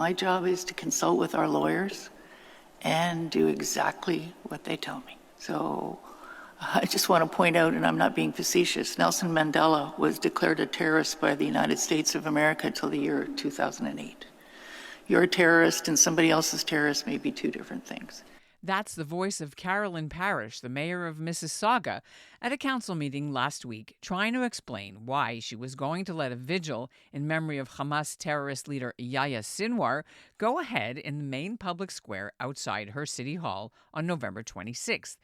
My job is to consult with our lawyers and do exactly what they tell me. So I just want to point out, and I'm not being facetious, Nelson Mandela was declared a terrorist by the United States of America until the year 2008. You're a terrorist and somebody else's terrorist may be two different things. That's the voice of Carolyn Parrish, the mayor of Mississauga, at a council meeting last week, trying to explain why she was going to let a vigil in memory of Hamas terrorist leader Yahya Sinwar go ahead in the main public square outside her city hall on November 26th.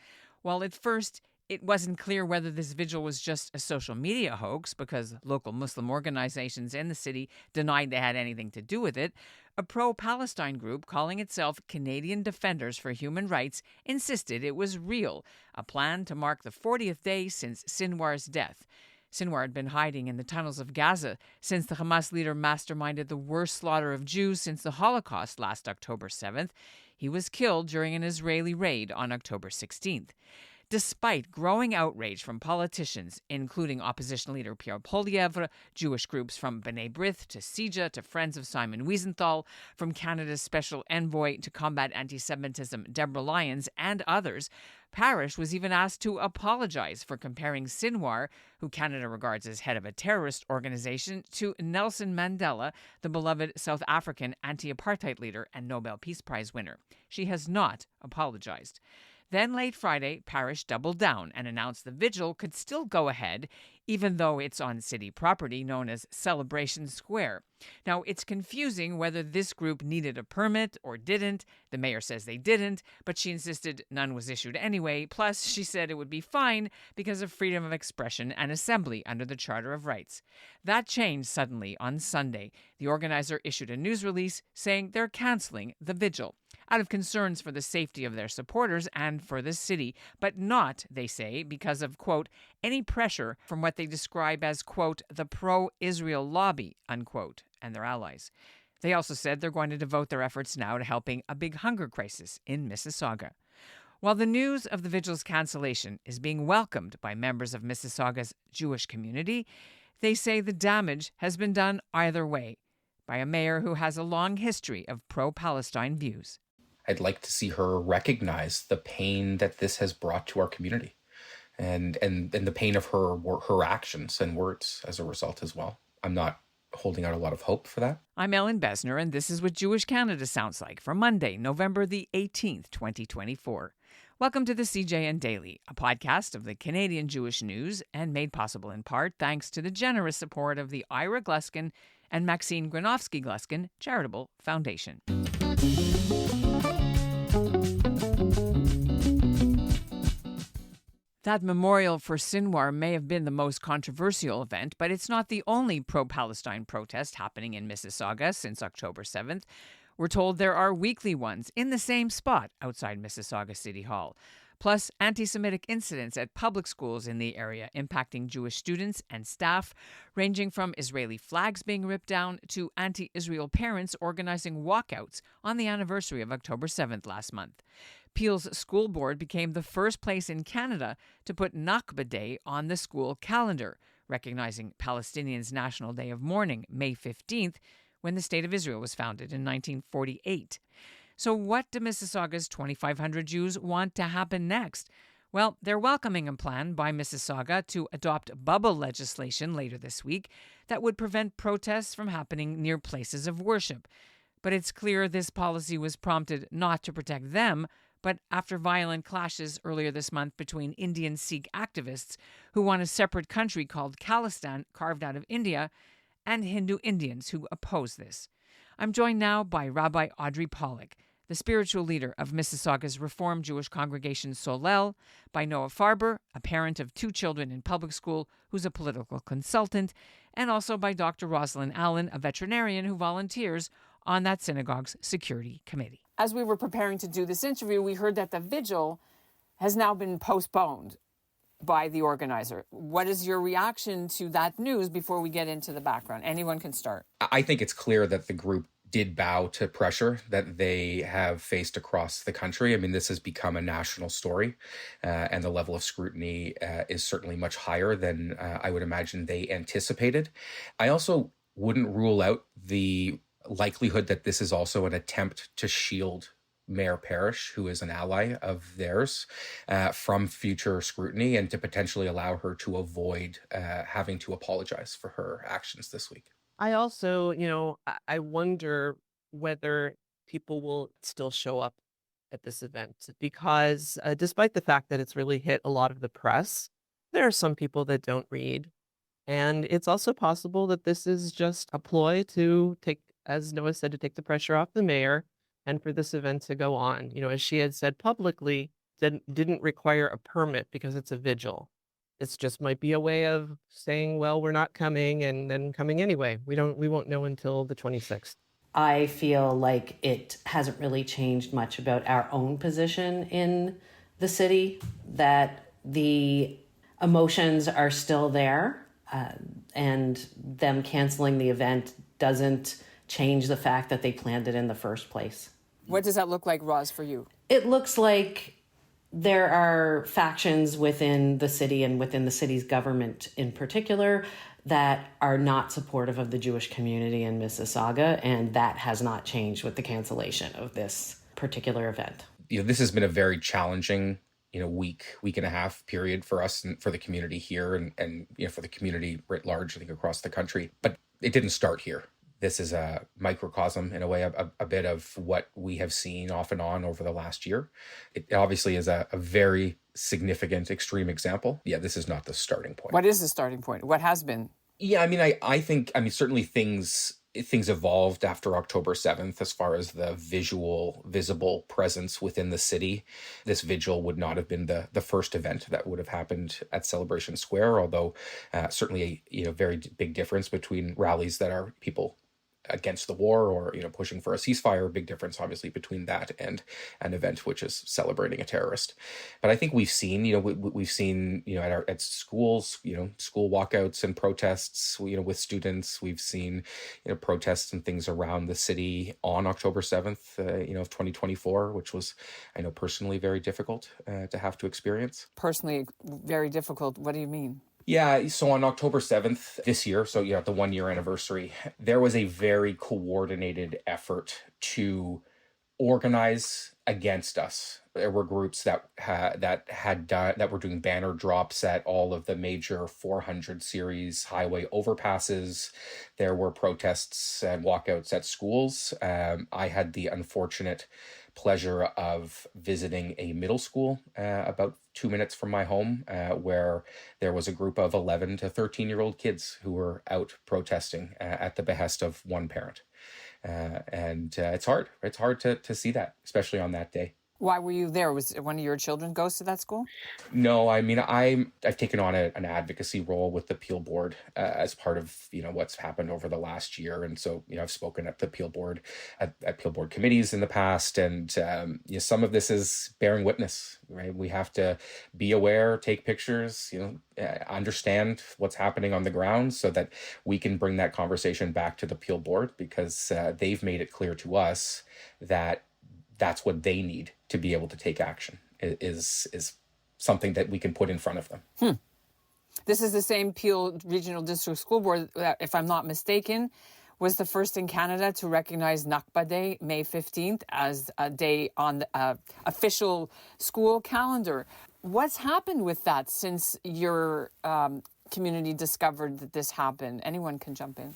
While at first it wasn't clear whether this vigil was just a social media hoax because local Muslim organizations in the city denied they had anything to do with it, a pro-Palestine group calling itself Canadian Defenders for Human Rights insisted it was real, a plan to mark the 40th day since Sinwar's death. Sinwar had been hiding in the tunnels of Gaza since the Hamas leader masterminded the worst slaughter of Jews since the Holocaust last October 7th. He was killed during an Israeli raid on October 16th. Despite growing outrage from politicians, including opposition leader Pierre Poilievre, Jewish groups from B'nai Brith to CIJA to Friends of Simon Wiesenthal, from Canada's Special Envoy to Combat Anti-Semitism Deborah Lyons, and others, Parrish was even asked to apologize for comparing Sinwar, who Canada regards as head of a terrorist organization, to Nelson Mandela, the beloved South African anti-apartheid leader and Nobel Peace Prize winner. She has not apologized. Then late Friday, Parrish doubled down and announced the vigil could still go ahead, even though it's on city property known as Celebration Square. Now, it's confusing whether this group needed a permit or didn't. The mayor says they didn't, but she insisted none was issued anyway. Plus, she said it would be fine because of freedom of expression and assembly under the Charter of Rights. That changed suddenly on Sunday. The organizer issued a news release saying they're canceling the vigil out of concerns for the safety of their supporters and for the city, but not, they say, because of, quote, any pressure from what they describe as, quote, the pro-Israel lobby, unquote, and their allies. They also said they're going to devote their efforts now to helping a big hunger crisis in Mississauga. While the news of the vigil's cancellation is being welcomed by members of Mississauga's Jewish community, they say the damage has been done either way by a mayor who has a long history of pro-Palestine views. I'd like to see her recognize the pain that this has brought to our community and the pain of her actions and words as a result as well. I'm not holding out a lot of hope for that. I'm Ellen Besner, and this is what Jewish Canada sounds like for Monday, November the 18th, 2024. Welcome to the CJN Daily, a podcast of the Canadian Jewish News and made possible in part thanks to the generous support of the Ira Gluskin and Maxine Granovsky-Gluskin Charitable Foundation. That memorial for Sinwar may have been the most controversial event, but it's not the only pro-Palestine protest happening in Mississauga since October 7th. We're told there are weekly ones in the same spot outside Mississauga City Hall, plus anti-Semitic incidents at public schools in the area impacting Jewish students and staff, ranging from Israeli flags being ripped down to anti-Israel parents organizing walkouts on the anniversary of October 7th last month. Peel's school board became the first place in Canada to put Nakba Day on the school calendar, recognizing Palestinians' National Day of Mourning, May 15th, when the State of Israel was founded in 1948. So what do Mississauga's 2,500 Jews want to happen next? Well, they're welcoming a plan by Mississauga to adopt bubble legislation later this week that would prevent protests from happening near places of worship. But it's clear this policy was prompted not to protect them, but after violent clashes earlier this month between Indian Sikh activists who want a separate country called Khalistan carved out of India and Hindu Indians who oppose this. I'm joined now by Rabbi Audrey Pollack, the spiritual leader of Mississauga's Reformed Jewish congregation Solel, by Noah Farber, a parent of 2 children in public school who's a political consultant, and also by Dr. Rosalind Allen, a veterinarian who volunteers on that synagogue's security committee. As we were preparing to do this interview, we heard that the vigil has now been postponed by the organizer. What is your reaction to that news before we get into the background? Anyone can start. I think it's clear that the group did bow to pressure that they have faced across the country. I mean, this has become a national story, and the level of scrutiny is certainly much higher than I would imagine they anticipated. I also wouldn't rule out the likelihood that this is also an attempt to shield Mayor Parrish, who is an ally of theirs, from future scrutiny, and to potentially allow her to avoid having to apologize for her actions this week. I also, I wonder whether people will still show up at this event because despite the fact that it's really hit a lot of the press, there are some people that don't read. And it's also possible that this is just a ploy to take, as Noah said, to take the pressure off the mayor and for this event to go on. As she had said publicly, didn't require a permit because it's a vigil. It's just might be a way of saying, well, we're not coming and then coming anyway. We won't know until the 26th. I feel like it hasn't really changed much about our own position in the city, that the emotions are still there, and them canceling the event doesn't change the fact that they planned it in the first place. What does that look like, Roz, for you? It looks like there are factions within the city and within the city's government in particular that are not supportive of the Jewish community in Mississauga, and that has not changed with the cancellation of this particular event. This has been a very challenging, week and a half period for us and for the community here, and for the community writ large, I think, across the country. But it didn't start here. This is a microcosm, in a way, a bit of what we have seen off and on over the last year. It obviously is a very significant, extreme example. Yeah, this is not the starting point. What is the starting point? What has been? Yeah, I think certainly things evolved after October 7th as far as the visible presence within the city. This vigil would not have been the first event that would have happened at Celebration Square, although certainly a very big difference between rallies that are people against the war or pushing for a ceasefire. Big difference obviously between that and an event which is celebrating a terrorist. But I think we've seen we've seen at schools school walkouts and protests with students. We've seen protests and things around the city on October 7th of 2024, which was, I know, personally very difficult to have to experience. Personally very difficult. What do you mean? Yeah, so on October 7th this year, so at the 1 year anniversary, there was a very coordinated effort to organize against us. There were groups that were doing banner drops at all of the major 400 series highway overpasses. There were protests and walkouts at schools. I had the unfortunate pleasure of visiting a middle school about 2 minutes from my home, where there was a group of 11 to 13-year-old kids who were out protesting at the behest of one parent. And it's hard. It's hard to see that, especially on that day. Why were you there? Was one of your children goes to that school? No, I've taken on an advocacy role with the Peel Board as part of what's happened over the last year, and so I've spoken at the Peel Board at Peel Board committees in the past, and some of this is bearing witness. Right, we have to be aware, take pictures, understand what's happening on the ground, so that we can bring that conversation back to the Peel Board, because they've made it clear to us that that's what they need to be able to take action, is something that we can put in front of them. This is the same Peel Regional District School Board that, if I'm not mistaken, was the first in Canada to recognize Nakba Day, May 15th, as a day on the official school calendar. What's happened with that since your community discovered that this happened? Anyone can jump in.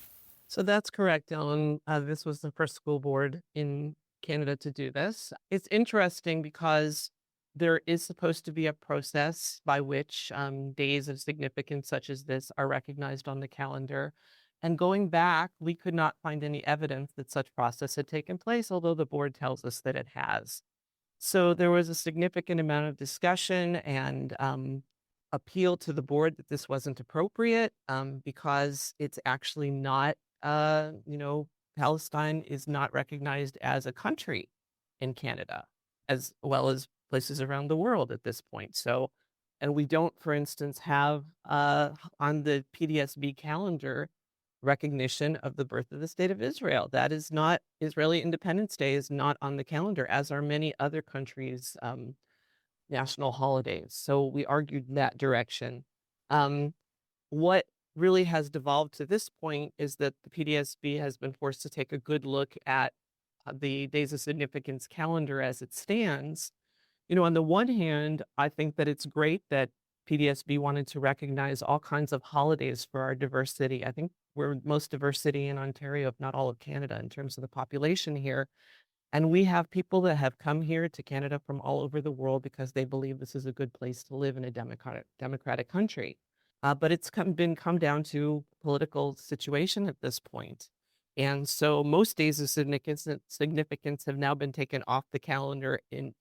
So that's correct, Ellen. This was the first school board in Canada to do this. It's interesting because there is supposed to be a process by which days of significance such as this are recognized on the calendar. And going back, we could not find any evidence that such process had taken place, although the board tells us that it has. So there was a significant amount of discussion and appeal to the board that this wasn't appropriate because it's actually not, Palestine is not recognized as a country in Canada, as well as places around the world at this point. So, and we don't, for instance, have on the PDSB calendar recognition of the birth of the state of Israel. That is not, Israeli Independence Day is not on the calendar, as are many other countries' national holidays. So we argued in that direction. What really has devolved to this point is that the PDSB has been forced to take a good look at the Days of Significance calendar as it stands. On the one hand, I think that it's great that PDSB wanted to recognize all kinds of holidays for our diverse city. I think we're most diverse city in Ontario, if not all of Canada, in terms of the population here. And we have people that have come here to Canada from all over the world because they believe this is a good place to live in a democratic country. But it's come down to political situation at this point. And so most days of significance have now been taken off the calendar in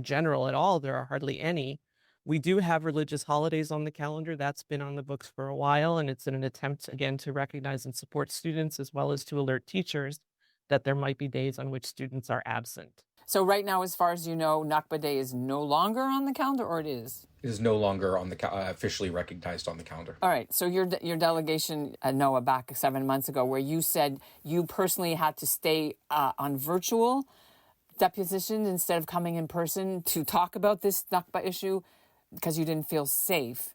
general at all. There are hardly any. We do have religious holidays on the calendar. That's been on the books for a while. And it's in an attempt, again, to recognize and support students as well as to alert teachers that there might be days on which students are absent. So right now, as far as you know, Nakba Day is no longer on the calendar, or it is? It is no longer on the officially recognized on the calendar. All right. So your delegation, Noah, back 7 months ago, where you said you personally had to stay on virtual depositions instead of coming in person to talk about this Nakba issue because you didn't feel safe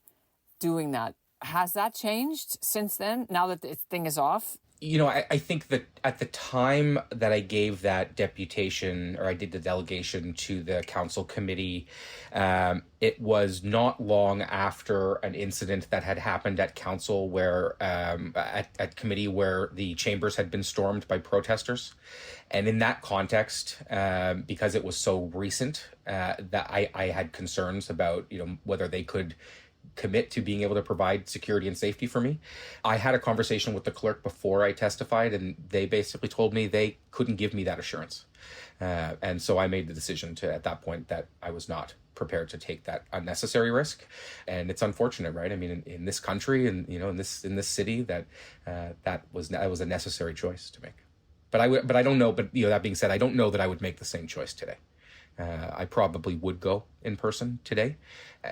doing that. Has that changed since then, now that the thing is off? I think that at the time that I gave that deputation, or I did the delegation to the council committee, it was not long after an incident that had happened at council where, at committee, where the chambers had been stormed by protesters. And in that context, because it was so recent, that I had concerns about, whether they could commit to being able to provide security and safety for me. I had a conversation with the clerk before I testified, and they basically told me they couldn't give me that assurance. And so I made the decision at that point that I was not prepared to take that unnecessary risk. And it's unfortunate, right? I mean, in this country and, in this city, that was a necessary choice to make. But I don't know, but that being said, I don't know that I would make the same choice today. I probably would go in person today.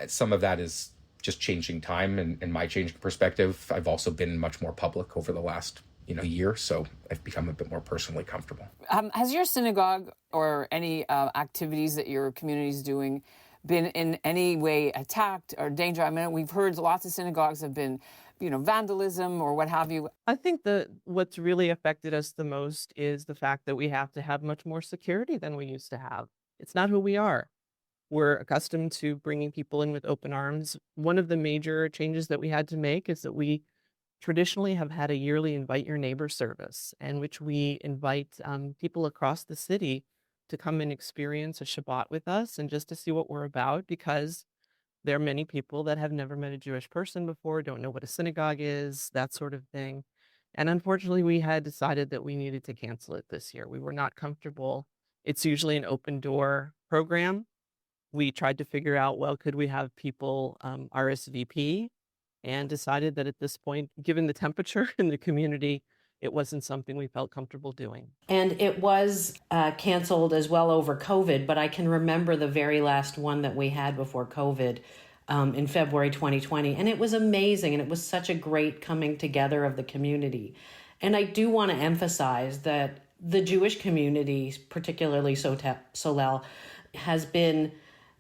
Some of that is just changing time and my changing perspective. I've also been much more public over the last year, so I've become a bit more personally comfortable. Has your synagogue or any activities that your community is doing been in any way attacked or danger? I mean, we've heard lots of synagogues have been, vandalism or what have you. I think what's really affected us the most is the fact that we have to have much more security than we used to have. It's not who we are. We're accustomed to bringing people in with open arms. One of the major changes that we had to make is that we traditionally have had a yearly Invite Your Neighbor service, in which we invite people across the city to come and experience a Shabbat with us and just to see what we're about, because there are many people that have never met a Jewish person before, don't know what a synagogue is, that sort of thing. And unfortunately, we had decided that we needed to cancel it this year. We were not comfortable. It's usually an open door program. We tried to figure out, could we have people RSVP, and decided that at this point, given the temperature in the community, it wasn't something we felt comfortable doing. And it was canceled as well over COVID, but I can remember the very last one that we had before COVID in February 2020. And it was amazing. And it was such a great coming together of the community. And I do want to emphasize that the Jewish community, particularly Solel, has been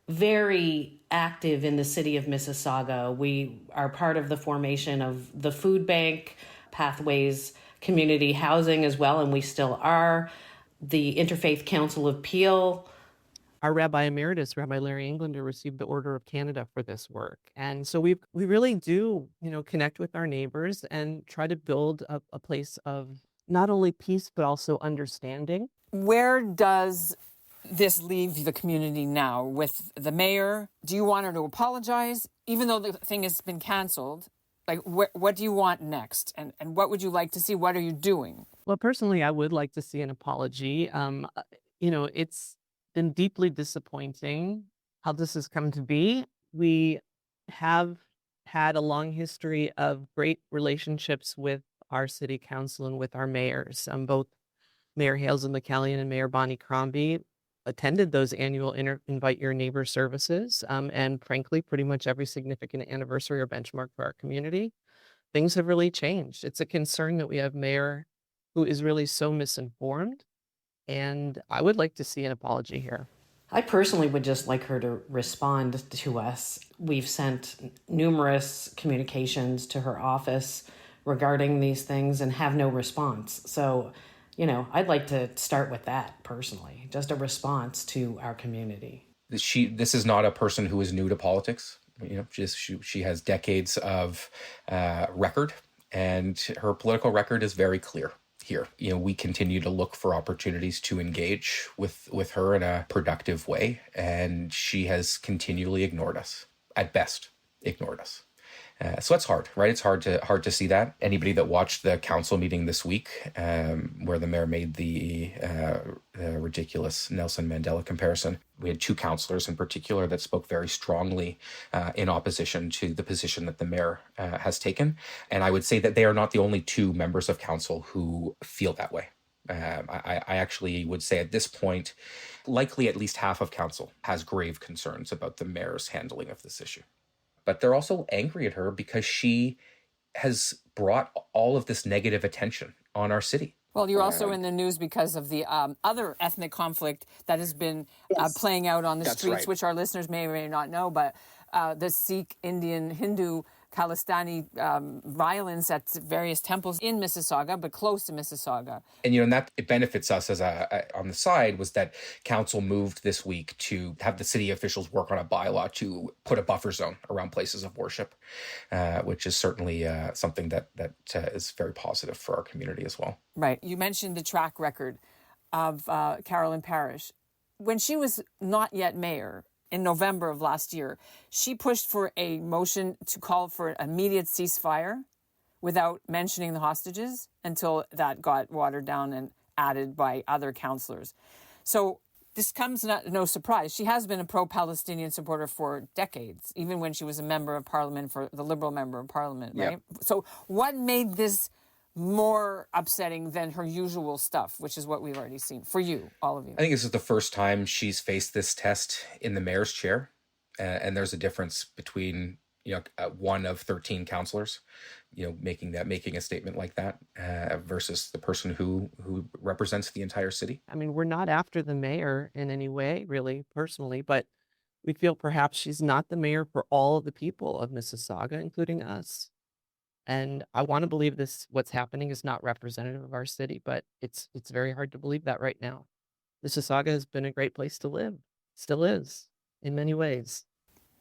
very active in the city of Mississauga. We are part of the formation of the food bank, Pathways Community Housing as well, and we still are. The Interfaith Council of Peel. Our Rabbi Emeritus, Rabbi Larry Englander, received the Order of Canada for this work. And so we really do, connect with our neighbors and try to build a place of not only peace, but also understanding. Where does this leave the community now with the mayor? Do you want her to apologize, even though the thing has been canceled? Like, what do you want next? And what would you like to see? What are you doing? Well, personally, I would like to see an apology. It's been deeply disappointing how this has come to be. We have had a long history of great relationships with our city council and with our mayors. Both Mayor Hailsden McCallion and Mayor Bonnie Crombie attended those annual Invite Your Neighbor services. And frankly, pretty much every significant anniversary or benchmark for our community, things have really changed. It's a concern that we have mayor who is really so misinformed. And I would like to see an apology here. I personally would just like her to respond to us. We've sent numerous communications to her office regarding these things and have no response. So, I'd like to start with that personally, just a response to our community. This is not a person who is new to politics. She has decades of record, and her political record is very clear here. We continue to look for opportunities to engage with her in a productive way, and she has continually ignored us. At best, ignored us. So that's hard, right? It's hard to see that. Anybody that watched the council meeting this week, where the mayor made the ridiculous Nelson Mandela comparison, we had two councillors in particular that spoke very strongly in opposition to the position that the mayor has taken. And I would say that they are not the only two members of council who feel that way. I actually would say at this point, likely at least half of council has grave concerns about the mayor's handling of this issue. But they're also angry at her because she has brought all of this negative attention on our city. Well, you're also in the news because of the other ethnic conflict that has been playing out on the streets, right, which our listeners may or may not know, but the Sikh, Indian, Hindu, Khalistani violence at various temples in Mississauga, but close to Mississauga. And that it benefits us as on the side was that council moved this week to have the city officials work on a bylaw to put a buffer zone around places of worship, which is certainly something that is very positive for our community as well. Right. You mentioned the track record of Carolyn Parrish. When she was not yet mayor, in November of last year, she pushed for a motion to call for an immediate ceasefire without mentioning the hostages until that got watered down and added by other councillors. So this comes no surprise. She has been a pro-Palestinian supporter for decades, even when she was a member of parliament, for the Liberal member of parliament, right? Yeah. So what made this more upsetting than her usual stuff, which is what we've already seen for you, all of you? I think this is the first time she's faced this test in the mayor's chair. And there's a difference between, one of 13 councillors, making a statement like that versus the person who represents the entire city. I mean, we're not after the mayor in any way, really, personally, but we feel perhaps she's not the mayor for all of the people of Mississauga, including us. And I want to believe what's happening is not representative of our city, but it's very hard to believe that right now. Mississauga has been a great place to live, still is, in many ways.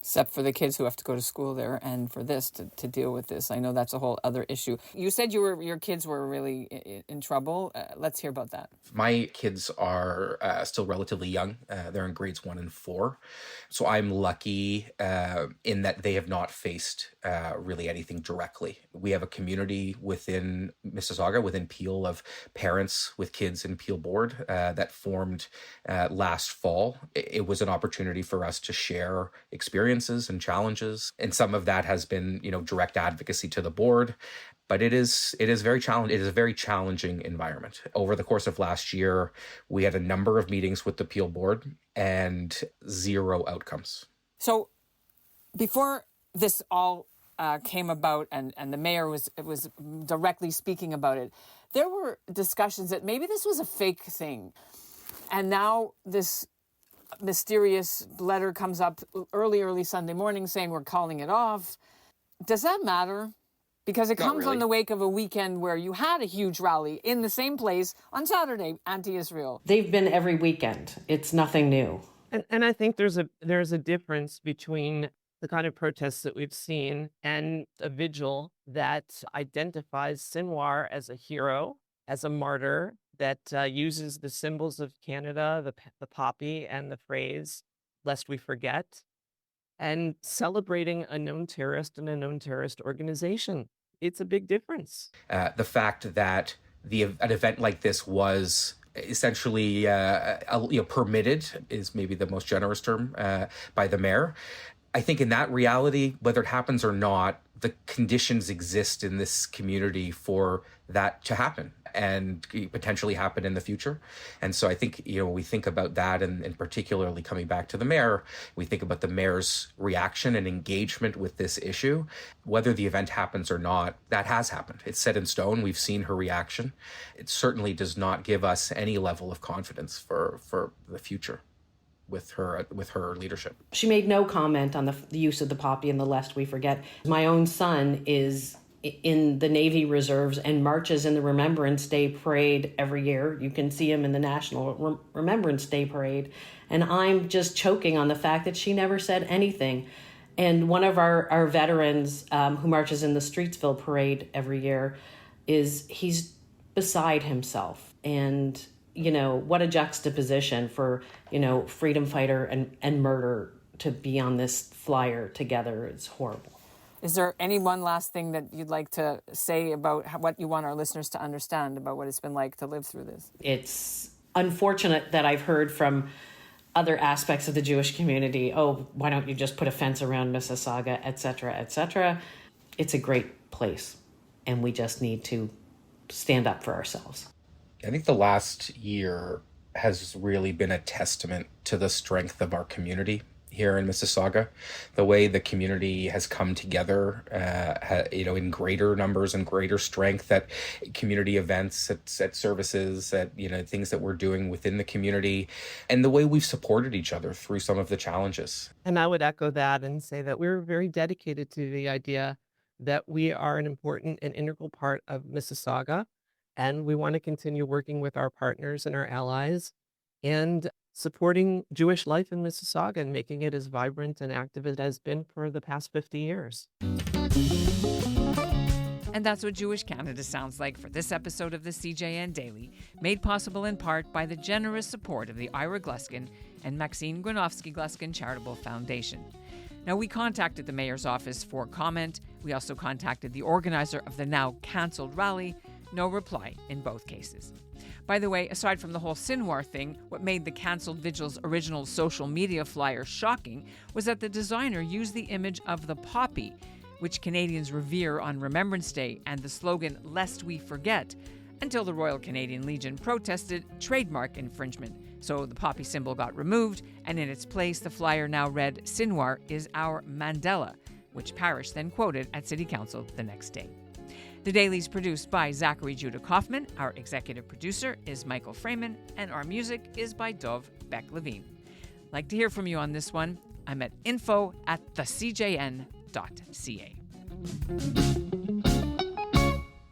Except for the kids who have to go to school there, and for this to deal with this. I know that's a whole other issue. You said your kids were really in trouble. Let's hear about that. My kids are still relatively young. They're in grades 1 and 4. So I'm lucky in that they have not faced really anything directly. We have a community within Mississauga, within Peel, of parents with kids in Peel Board that formed last fall. It was an opportunity for us to share experiences and challenges, and some of that has been direct advocacy to the board, but it is very challenging. It is a very challenging environment. Over the course of last year, we had a number of meetings with the Peel Board and 0 outcomes. So before this all came about and the mayor was directly speaking about it, there were discussions that maybe this was a fake thing, and now this mysterious letter comes up early Sunday morning saying we're calling it off. Does that matter? Because it comes on the wake of a weekend where you had a huge rally in the same place on Saturday, anti-Israel. They've been every weekend. It's nothing new. And I think there's a difference between the kind of protests that we've seen and a vigil that identifies Sinwar as a hero, as a martyr, that uses the symbols of Canada, the poppy, and the phrase, lest we forget, and celebrating a known terrorist and a known terrorist organization. It's a big difference. The fact that an event like this was essentially permitted is maybe the most generous term by the mayor. I think in that reality, whether it happens or not, the conditions exist in this community for that to happen and potentially happen in the future. And so I think, we think about that, and particularly coming back to the mayor, we think about the mayor's reaction and engagement with this issue. Whether the event happens or not, that has happened. It's set in stone. We've seen her reaction. It certainly does not give us any level of confidence for the future. with her leadership. She made no comment on the use of the poppy and the lest we forget. My own son is in the Navy Reserves and marches in the Remembrance Day Parade every year. You can see him in the National Remembrance Day Parade. And I'm just choking on the fact that she never said anything. And one of our veterans who marches in the Streetsville Parade every year he's beside himself. And, what a juxtaposition for, freedom fighter and murder to be on this flyer together. It's horrible. Is there any one last thing that you'd like to say about what you want our listeners to understand about what it's been like to live through this? It's unfortunate that I've heard from other aspects of the Jewish community, oh, why don't you just put a fence around Mississauga, et cetera, et cetera. It's a great place, and we just need to stand up for ourselves. I think the last year has really been a testament to the strength of our community here in Mississauga. The way the community has come together, in greater numbers and greater strength at community events, at services, at, things that we're doing within the community, and the way we've supported each other through some of the challenges. And I would echo that and say that we're very dedicated to the idea that we are an important and integral part of Mississauga, and we want to continue working with our partners and our allies and supporting Jewish life in Mississauga and making it as vibrant and active as it has been for the past 50 years. And that's what Jewish Canada sounds like for this episode of the CJN Daily, made possible in part by the generous support of the Ira Gluskin and Maxine Gronowski-Gluskin Charitable Foundation. Now, we contacted the mayor's office for comment. We also contacted the organizer of the now cancelled rally. No reply in both cases. By the way, aside from the whole Sinwar thing, what made the cancelled vigil's original social media flyer shocking was that the designer used the image of the poppy, which Canadians revere on Remembrance Day, and the slogan, "Lest we forget," until the Royal Canadian Legion protested trademark infringement. So the poppy symbol got removed, and in its place, the flyer now read, "Sinwar is our Mandela," which Parrish then quoted at City Council the next day. The Daily is produced by Zachary Judah Kaufman. Our executive producer is Michael Freeman, and our music is by Dov Beck-Levine. Like to hear from you on this one. I'm at info@thecjn.ca.